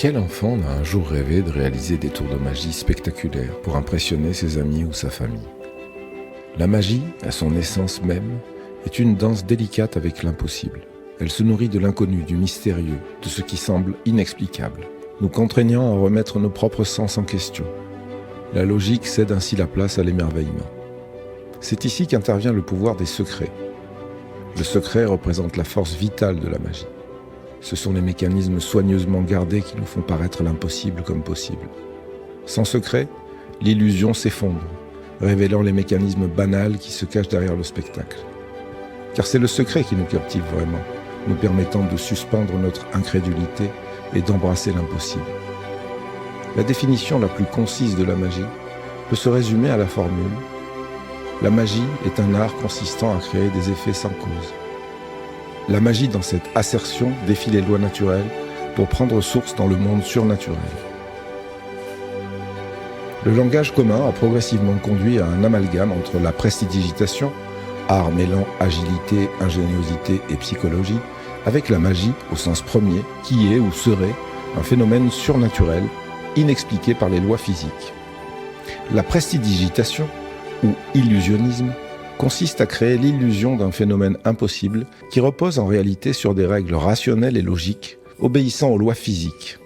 Quel enfant n'a un jour rêvé de réaliser des tours de magie spectaculaires pour impressionner ses amis ou sa famille ? La magie, à son essence même, est une danse délicate avec l'impossible. Elle se nourrit de l'inconnu, du mystérieux, de ce qui semble inexplicable, nous contraignant à remettre nos propres sens en question. La logique cède ainsi la place à l'émerveillement. C'est ici qu'intervient le pouvoir des secrets. Le secret représente la force vitale de la magie. Ce sont les mécanismes soigneusement gardés qui nous font paraître l'impossible comme possible. Sans secret, l'illusion s'effondre, révélant les mécanismes banals qui se cachent derrière le spectacle. Car c'est le secret qui nous captive vraiment, nous permettant de suspendre notre incrédulité et d'embrasser l'impossible. La définition la plus concise de la magie peut se résumer à la formule « La magie est un art consistant à créer des effets sans cause ». La magie, dans cette assertion, défie les lois naturelles pour prendre source dans le monde surnaturel. Le langage commun a progressivement conduit à un amalgame entre la prestidigitation, art mêlant agilité, ingéniosité et psychologie, avec la magie au sens premier, qui est ou serait un phénomène surnaturel, inexpliqué par les lois physiques. La prestidigitation, ou illusionnisme, consiste à créer l'illusion d'un phénomène impossible qui repose en réalité sur des règles rationnelles et logiques, obéissant aux lois physiques.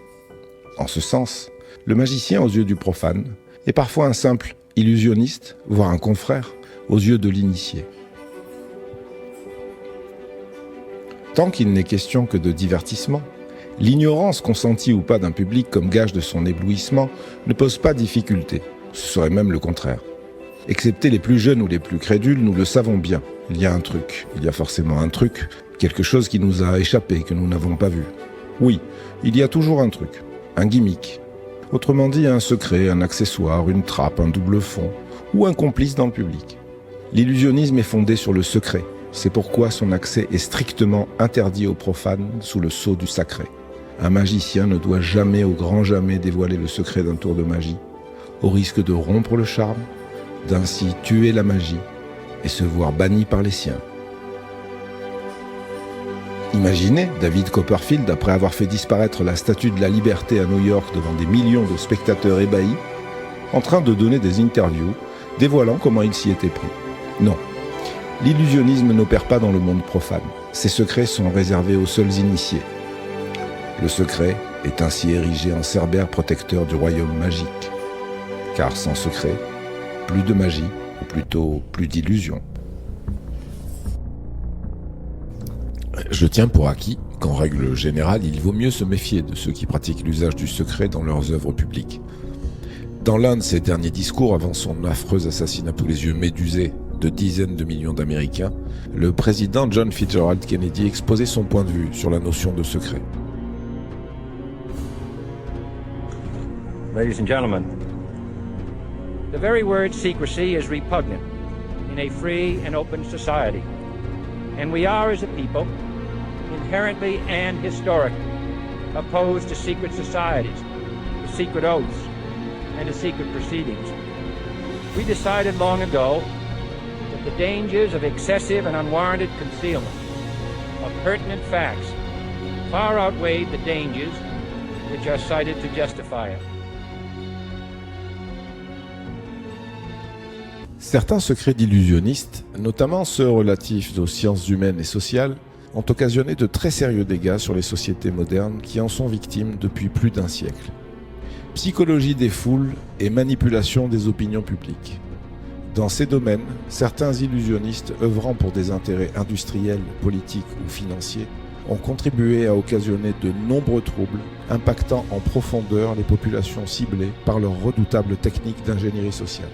En ce sens, le magicien aux yeux du profane est parfois un simple illusionniste, voire un confrère, aux yeux de l'initié. Tant qu'il n'est question que de divertissement, l'ignorance consentie ou pas d'un public comme gage de son éblouissement ne pose pas difficulté, ce serait même le contraire. Excepté les plus jeunes ou les plus crédules, nous le savons bien. Il y a un truc, il y a forcément un truc, quelque chose qui nous a échappé, que nous n'avons pas vu. Oui, il y a toujours un truc, un gimmick. Autrement dit, un secret, un accessoire, une trappe, un double fond, ou un complice dans le public. L'illusionnisme est fondé sur le secret. C'est pourquoi son accès est strictement interdit aux profanes sous le sceau du sacré. Un magicien ne doit jamais au grand jamais dévoiler le secret d'un tour de magie, au risque de rompre le charme, d'ainsi tuer la magie et se voir banni par les siens. Imaginez David Copperfield, après avoir fait disparaître la Statue de la Liberté à New York devant des millions de spectateurs ébahis, en train de donner des interviews dévoilant comment il s'y était pris. Non, l'illusionnisme n'opère pas dans le monde profane. Ses secrets sont réservés aux seuls initiés. Le secret est ainsi érigé en cerbère protecteur du royaume magique. Car sans secret, plus de magie, ou plutôt plus d'illusion. Je tiens pour acquis qu'en règle générale, il vaut mieux se méfier de ceux qui pratiquent l'usage du secret dans leurs œuvres publiques. Dans l'un de ses derniers discours avant son affreux assassinat tous les yeux médusés de dizaines de millions d'Américains, le président John Fitzgerald Kennedy exposait son point de vue sur la notion de secret. Ladies and gentlemen, the very word secrecy is repugnant in a free and open society. And we are, as a people, inherently and historically opposed to secret societies, to secret oaths, and to secret proceedings. We decided long ago that the dangers of excessive and unwarranted concealment of pertinent facts far outweighed the dangers which are cited to justify it. Certains secrets d'illusionnistes, notamment ceux relatifs aux sciences humaines et sociales, ont occasionné de très sérieux dégâts sur les sociétés modernes qui en sont victimes depuis plus d'un siècle. Psychologie des foules et manipulation des opinions publiques. Dans ces domaines, certains illusionnistes œuvrant pour des intérêts industriels, politiques ou financiers ont contribué à occasionner de nombreux troubles, impactant en profondeur les populations ciblées par leurs redoutables techniques d'ingénierie sociale.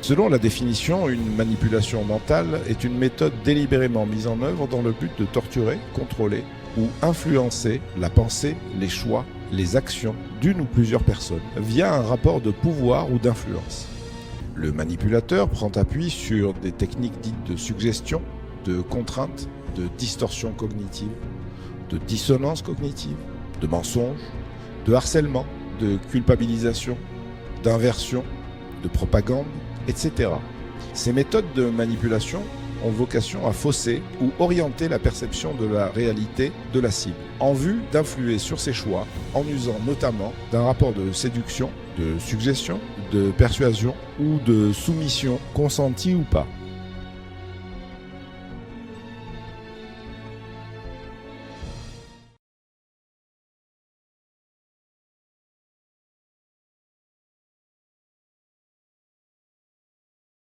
Selon la définition, une manipulation mentale est une méthode délibérément mise en œuvre dans le but de torturer, contrôler ou influencer la pensée, les choix, les actions d'une ou plusieurs personnes via un rapport de pouvoir ou d'influence. Le manipulateur prend appui sur des techniques dites de suggestion, de contrainte, de distorsion cognitive, de dissonance cognitive, de mensonge, de harcèlement, de culpabilisation, d'inversion, de propagande, etc. Ces méthodes de manipulation ont vocation à fausser ou orienter la perception de la réalité de la cible, en vue d'influer sur ses choix, en usant notamment d'un rapport de séduction, de suggestion, de persuasion ou de soumission consentie ou pas.